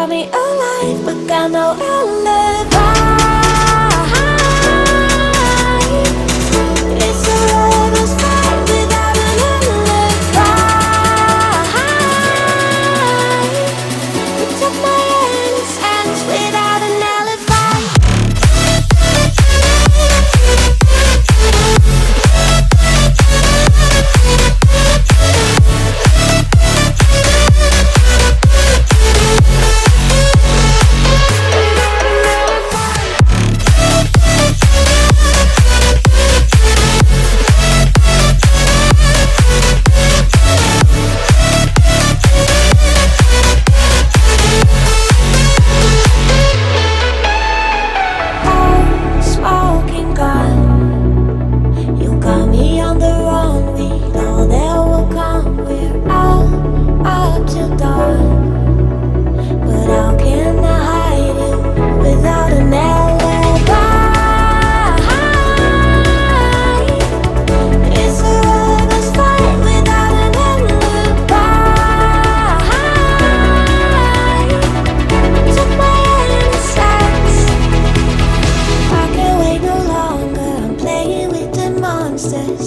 brought me alive, but got no alibi. It's a lover's fight without an alibi. You took my hands without an alibi.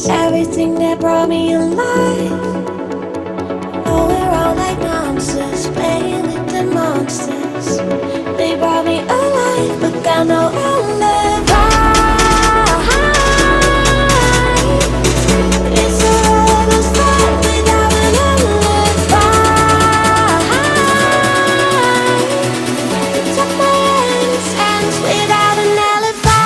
Everything that brought me alive. Oh, we're all like monsters, playing with the monsters. They brought me alive, but got no alibi. It's a lover's fight without an alibi. You took my hands without an alibi.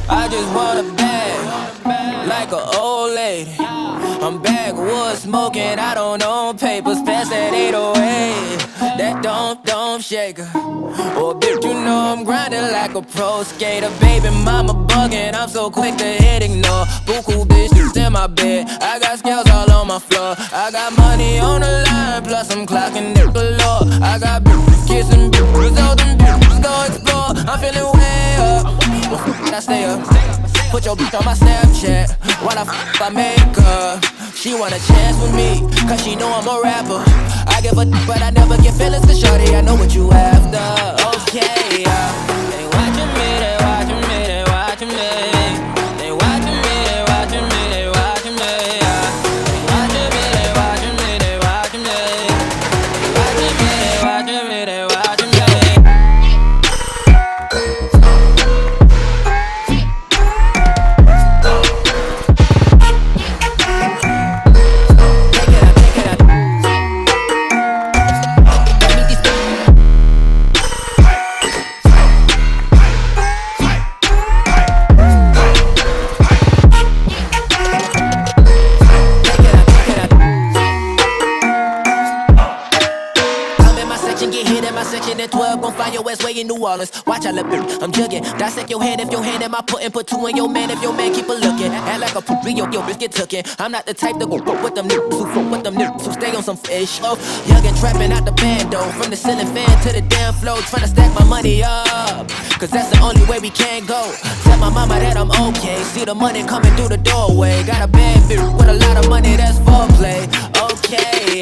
I just want a bag, like an old lady. I'm backwoods smoking, I don't own papers. Pass that 808, that don't shake her. Oh, bitch, you know I'm grinding like a pro skater. Baby mama bugging, I'm so quick to hit ignore. Buku bitches in my bed, I got scales all on my floor. I got money on the line, plus I'm clocking it galore. I got bitches kissing bitches, all them bitches go explore. I'm feeling way up, well, I stay up. Put your bitch on my Snapchat while I make her. She want a chance with me, cause she know I'm a rapper. I give a but I never get feelings, cause shorty, I know what you after. Okay, they watching me, they watching me, they watching me. They watching me, they watching me, they watching me. They watching me, they watching me, they watching me. They watching me, they watching me, they watching me. At 12, gon' find your ass way in New Orleans. Watch I look, I'm jugging. Dissect your hand if your hand in my pudding. Put two in your man if your man keep a looking. Act like a poopy, your bitch get tookin'. I'm not the type to go with them niggas who fuck with them niggas who stay on some fish. Oh, youngin' trapping out the bando. From the ceiling fan to the damn floor. Tryna stack my money up, cause that's the only way we can go. Tell my mama that I'm okay. See the money coming through the doorway. Got a bad bitch with a lot of money, that's foreplay. Okay,